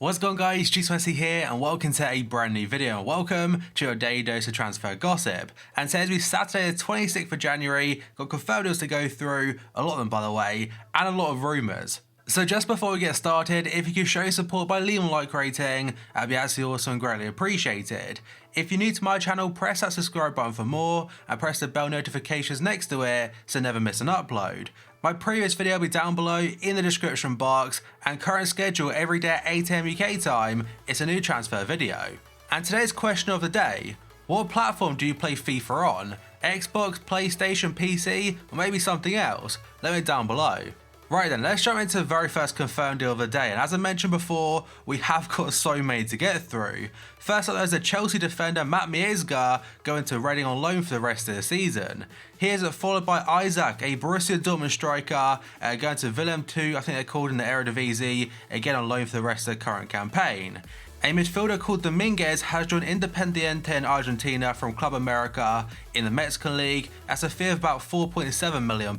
What's going on, guys? Messi here and welcome to a brand new video. Welcome to your daily dose of transfer gossip. And today's be Saturday the 26th of January. Got confirmed deals to go through, a lot of them by the way, and a lot of rumours. So just before we get started, if you could show your support by leaving a like rating, that'd be absolutely awesome and greatly appreciated. If you're new to my channel, press that subscribe button for more and press the bell notifications next to it so never miss an upload. My previous video will be down below in the description box, and current schedule every day at 8 AM UK time, it's a new transfer video. And today's question of the day: what platform do you play FIFA on? Xbox, PlayStation, PC, or maybe something else? Let me know down below. Right then, let's jump into the very first confirmed deal of the day, and as I mentioned before, we have got so many to get through. First up, there's the Chelsea defender Mezger going to Reading on loan for the rest of the season. Here's it followed by Isaac, a Borussia Dortmund striker, going to Willem II, I think they're called in the Eredivisie, again on loan for the rest of the current campaign. A midfielder called Dominguez has joined Independiente in Argentina from Club America in the Mexican League at a fee of about £4.7 million.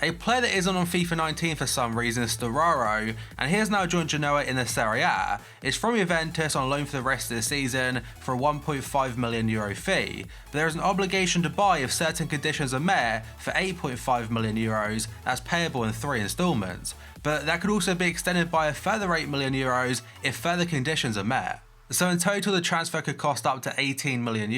A player that isn't on FIFA 19 for some reason is Storaro, and he has now joined Genoa in the Serie A. It's from Juventus on loan for the rest of the season for a €1.5 million fee, but there is an obligation to buy if certain conditions are met for €8.5 million, as payable in 3 instalments, but that could also be extended by a further €8 million if further conditions are met. So in total, the transfer could cost up to €18 million,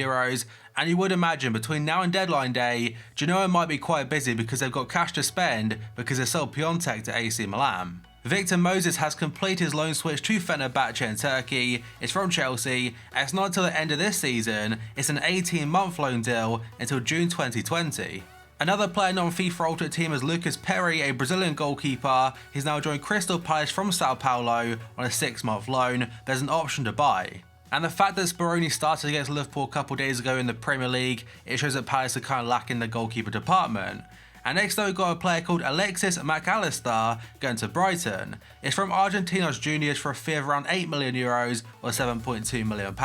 and you would imagine between now and deadline day, Genoa might be quite busy because they've got cash to spend because they sold Piontek to AC Milan. Victor Moses has completed his loan switch to Fenerbahce in Turkey. It's from Chelsea, and it's not until the end of this season. It's an 18-month loan deal until June 2020. Another player not on FIFA Ultimate Team is Lucas Perry, a Brazilian goalkeeper. He's now joined Crystal Palace from Sao Paulo on a 6-month loan. There's an option to buy. And the fact that Speroni started against Liverpool a couple days ago in the Premier League, it shows that Palace are kind of lacking the goalkeeper department. And next though, we've got a player called Alexis McAllister going to Brighton. It's from Argentinos Juniors for a fee of around €8 million or £7.2 million,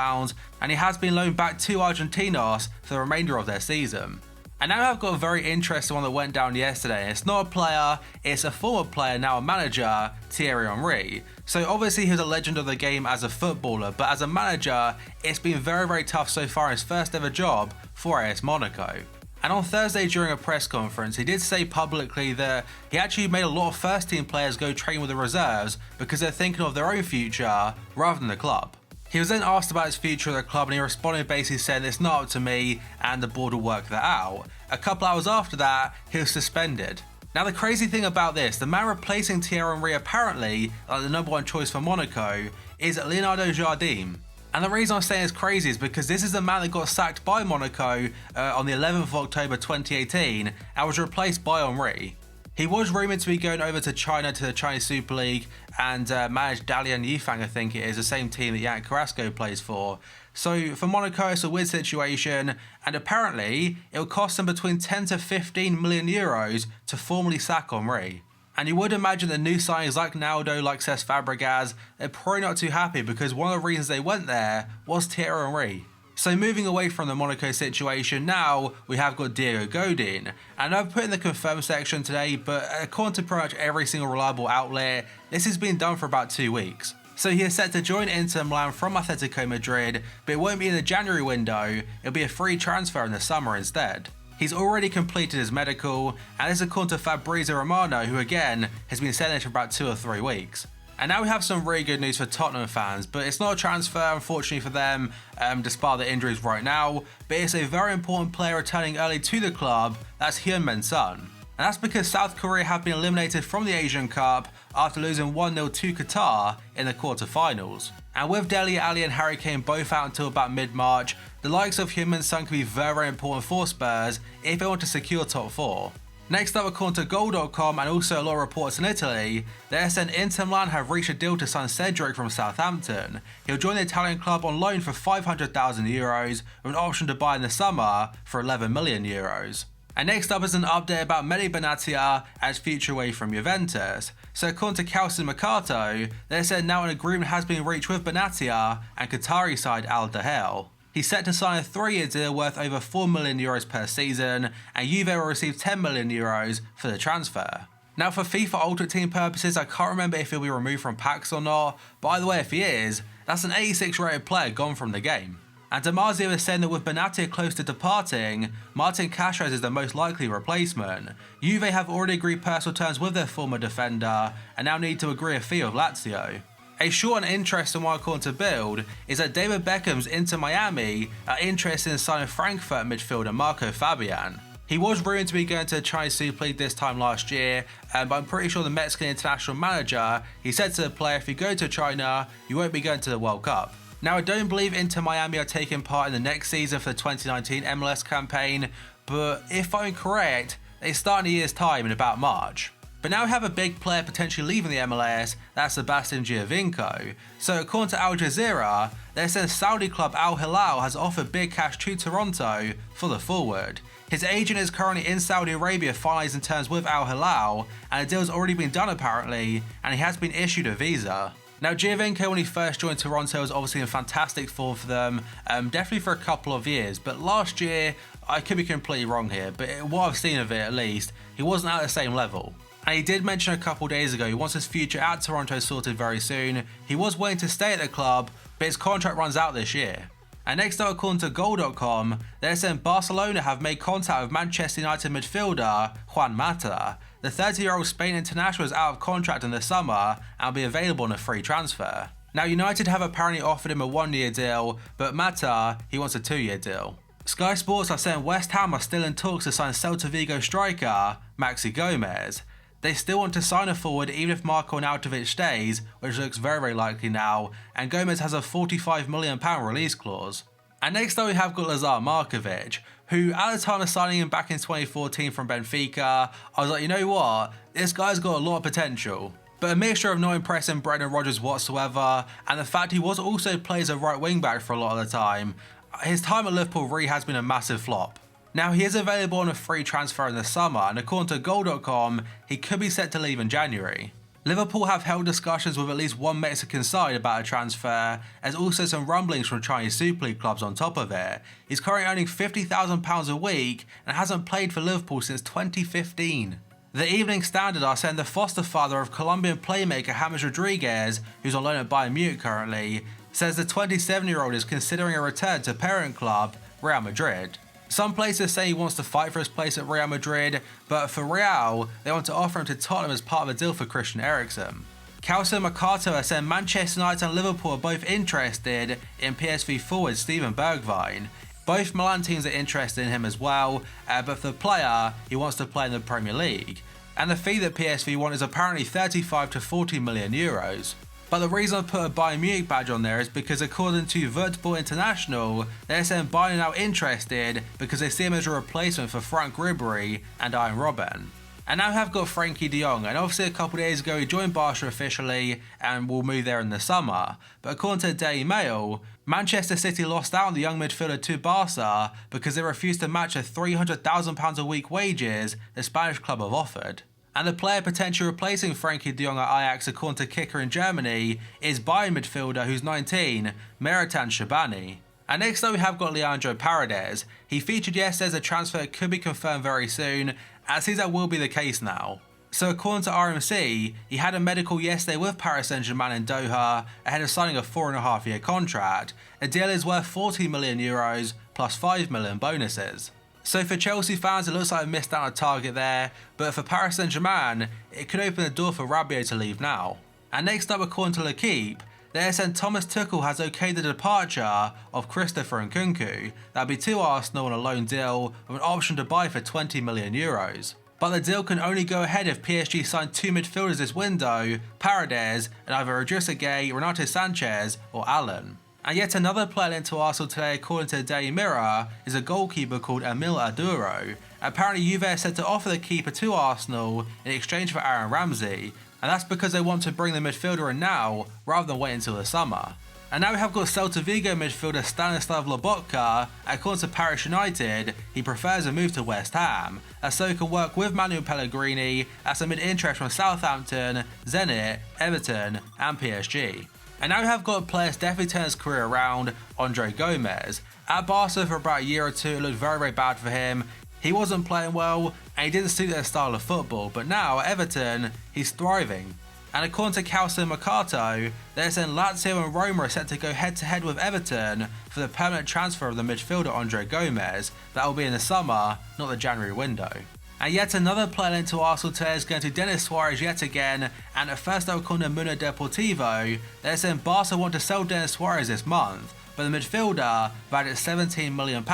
and he has been loaned back to Argentinos for the remainder of their season. And now I've got a very interesting one that went down yesterday. It's not a player, it's a former player, now a manager, Thierry Henry. So obviously he was a legend of the game as a footballer, but as a manager, it's been very tough so far in his first ever job for AS Monaco. And on Thursday during a press conference, he did say publicly that he actually made a lot of first team players go train with the reserves because they're thinking of their own future rather than the club. He was then asked about his future at the club, and he responded basically saying it's not up to me and the board will work that out. A couple hours after that, he was suspended. Now the crazy thing about this, the man replacing Thierry Henry apparently, like the number 1 choice for Monaco, is Leonardo Jardim. And the reason I'm saying it's crazy is because this is the man that got sacked by Monaco on the 11th of October 2018 and was replaced by Henry. He was rumoured to be going over to China to the Chinese Super League and manage Dalian Yifang, I think it is, the same team that Yannick Carrasco plays for. So for Monaco, it's a weird situation, and apparently it will cost them between 10 to 15 million euros to formally sack Henry. And you would imagine that new signings like Naldo, like Cesc Fabregas, they're probably not too happy because one of the reasons they went there was Thierry Henry. So moving away from the Monaco situation, now we have got Diego Godin. And I've put in the confirmed section today, but according to pretty much every single reliable outlet, this has been done for about 2 weeks. So he is set to join Inter Milan from Atletico Madrid, but it won't be in the January window, it'll be a free transfer in the summer instead. He's already completed his medical, and this is according to Fabrizio Romano, who again has been sent for about 2 or 3 weeks. And now we have some really good news for Tottenham fans, but it's not a transfer unfortunately for them, despite the injuries right now, but it's a very important player returning early to the club, that's Heung-min Son. And that's because South Korea have been eliminated from the Asian Cup after losing 1-0 to Qatar in the quarterfinals. And with Dele Alli and Harry Kane both out until about mid-March, the likes of Heung-min Son can be very important for Spurs if they want to secure top 4. Next up, according to Goal.com and also a lot of reports in Italy, the SN Inter Milan have reached a deal to sign Cedric from Southampton. He'll join the Italian club on loan for €500,000 with an option to buy in the summer for €11 million. And next up is an update about Mehdi Benatia and his future away from Juventus. So according to Calcio Mercato, they said now an agreement has been reached with Benatia and Qatari side Al Dahel. He's set to sign a 3-year deal worth over €4 million per season, and Juve will receive €10 million for the transfer. Now for FIFA Ultimate Team purposes, I can't remember if he'll be removed from packs or not, but either way if he is, that's an 86 rated player gone from the game. And Damasio is saying that with Benatia close to departing, Martin Caceres is the most likely replacement. Juve have already agreed personal terms with their former defender and now need to agree a fee with Lazio. A short and interesting one according to Bild is that David Beckham's Inter Miami are interested in signing Frankfurt midfielder Marco Fabian. He was rumored to be going to the Chinese Super League this time last year, but I'm pretty sure the Mexican international manager, he said to the player, if you go to China, you won't be going to the World Cup. Now I don't believe Inter Miami are taking part in the next season for the 2019 MLS campaign, but if I'm correct, they start in a year's time in about March. But now we have a big player potentially leaving the MLS, that's Sebastian GIOVINCO. So according to Al Jazeera, they said Saudi club Al Hilal has offered big cash to Toronto for the forward. His agent is currently in Saudi Arabia finalising terms with Al Hilal, and a deal's already been done apparently, and he has been issued a visa. Now GIOVINCO, when he first joined Toronto, was obviously in fantastic form for them, definitely for a couple of years, but last year, I could be completely wrong here, but what I've seen of it at least, he wasn't at the same level. And he did mention a couple days ago he wants his future at Toronto sorted very soon. He was willing to stay at the club, but his contract runs out this year. And next up, according to Goal.com, they're saying Barcelona have made contact with Manchester United midfielder Juan Mata. The 30-year-old Spain international is out of contract in the summer and will be available on a free transfer. Now United have apparently offered him a 1-year deal, but Mata, he wants a 2-year deal. Sky Sports are saying West Ham are still in talks to sign Celta Vigo striker Maxi Gomez. They still want to sign a forward even if Marko Arnautovic stays, which looks very likely now, and Gomez has a £45 million release clause. And next up we have got Lazar Markovic, who at the time of signing him back in 2014 from Benfica, I was like, you know what, this guy's got a lot of potential. But a mixture of not impressing Brendan Rodgers whatsoever, and the fact he was also plays a right wing back for a lot of the time, his time at Liverpool really has been a massive flop. Now he is available on a free transfer in the summer, and according to Goal.com, he could be set to leave in January. Liverpool have held discussions with at least one Mexican side about a transfer, as also some rumblings from Chinese Super League clubs on top of it. He's currently earning £50,000 a week and hasn't played for Liverpool since 2015. The Evening Standard are saying the foster father of Colombian playmaker James Rodriguez, who's on loan at Bayern Munich currently, says the 27-year-old is considering a return to parent club Real Madrid. Some places say he wants to fight for his place at Real Madrid, but for Real, they want to offer him to Tottenham as part of a deal for Christian Eriksen. Calcio Mercato are saying Manchester United and Liverpool are both interested in PSV forward Steven Bergwijn. Both Milan teams are interested in him as well, but for the player, he wants to play in the Premier League. And the fee that PSV want is apparently 35 to 40 million euros. But the reason I put a Bayern Munich badge on there is because according to Vertball International, they're saying Bayern are now interested because they see him as a replacement for Frank Ribery and Arjen Robben. And now we have got Frankie de Jong, and obviously a couple of days ago he joined Barca officially and will move there in the summer. But according to the Daily Mail, Manchester City lost out on the young midfielder to Barca because they refused to match the £300,000 a week wages the Spanish club have offered. And the player potentially replacing Frankie de Jong at Ajax, according to Kicker in Germany, is Bayern midfielder who's 19, Meritan Shabani. And next up we have got Leandro Parra. He featured yesterday as a transfer that could be confirmed very soon, and it seems that will be the case now. So according to RMC, he had a medical yesterday with Paris Saint-Germain in Doha ahead of signing a 4.5-year contract. A deal is worth €40 million plus 5 million bonuses. So for Chelsea fans, it looks like I missed out on a target there, but for Paris Saint-Germain, it could open the door for Rabiot to leave now. And next up, according to L'Equipe, they're saying Thomas Tuchel has okayed the departure of Christopher Nkunku. That'll be to Arsenal on a loan deal with an option to buy for €20 million. But the deal can only go ahead if PSG sign 2 midfielders this window, Paredes and either Idrissa Gueye, Renato Sanchez or Allen. And yet another player linked to Arsenal today, according to the Daily Mirror, is a goalkeeper called Emil Aduro. Apparently Juve is said to offer the keeper to Arsenal in exchange for Aaron Ramsey, and that's because they want to bring the midfielder in now rather than wait until the summer. And now we have got Celta Vigo midfielder Stanislav Lobotka. According to Paris United, he prefers a move to West Ham, as so he can work with Manuel Pellegrini as amid interest from Southampton, Zenit, Everton and PSG. And now we have got a player that's definitely turned his career around, Andre Gomez. At Barca for about a year or two, it looked very bad for him. He wasn't playing well and he didn't suit their style of football, but now at Everton, he's thriving. And according to Calcio Mercato, they're saying Lazio and Roma are set to go head to head with Everton for the permanent transfer of the midfielder Andre Gomes. That will be in the summer, not the January window. And yet another player linked to Arsenal today is going to Denis Suarez yet again, and at first according to Mundo Deportivo, they're saying Barca want to sell Denis Suarez this month, but the midfielder, valued at £17 million,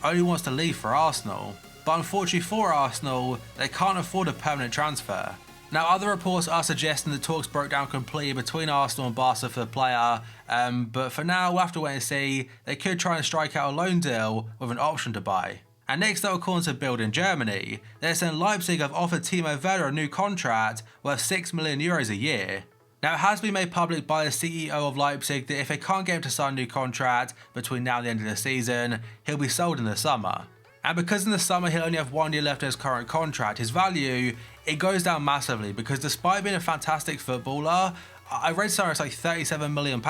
only wants to leave for Arsenal. But unfortunately for Arsenal, they can't afford a permanent transfer. Now, other reports are suggesting the talks broke down completely between Arsenal and Barca for the player, but for now we'll have to wait and see. They could try and strike out a loan deal with an option to buy. And next up, according to Bild in Germany, they're saying Leipzig have offered Timo Werner a new contract worth €6 million a year. Now, it has been made public by the CEO of Leipzig that if they can't get him to sign a new contract between now and the end of the season, he'll be sold in the summer. And because in the summer he'll only have 1 year left in his current contract, his value, it goes down massively because despite being a fantastic footballer, I read somewhere it's like £37 million,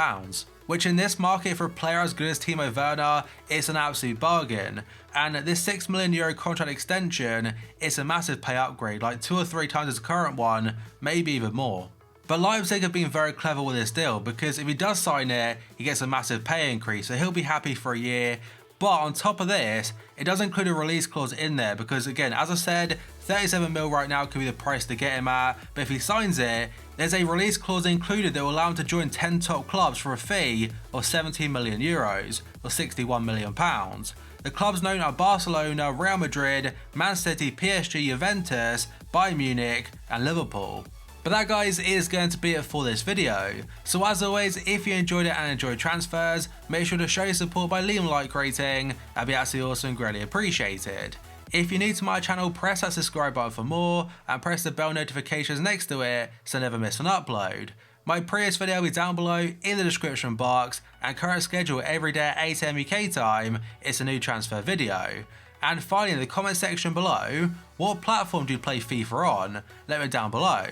which in this market for a player as good as Timo Werner is an absolute bargain. And this €6 million contract extension is a massive pay upgrade, like 2 or 3 times his current one, maybe even more. But Leipzig have been very clever with this deal because if he does sign it, he gets a massive pay increase, so he'll be happy for a year. But on top of this, it does include a release clause in there because again, as I said, 37 mil right now could be the price to get him at, but if he signs it, there's a release clause included that will allow him to join 10 top clubs for a fee of €17 million or £61 million. The clubs known are Barcelona, Real Madrid, Man City, PSG, Juventus, Bayern Munich and Liverpool. But that, guys, is going to be it for this video. So as always, if you enjoyed it and enjoyed transfers, make sure to show your support by leaving a like rating. That'd be absolutely awesome and greatly appreciated. If you're new to my channel, press that subscribe button for more and press the bell notifications next to it so never miss an upload. My previous video will be down below in the description box, and current schedule every day at 8 AM UK time is a new transfer video. And finally, in the comment section below, what platform do you play FIFA on? Let me know down below.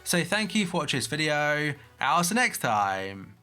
So thank you for watching this video, and I'll see you next time.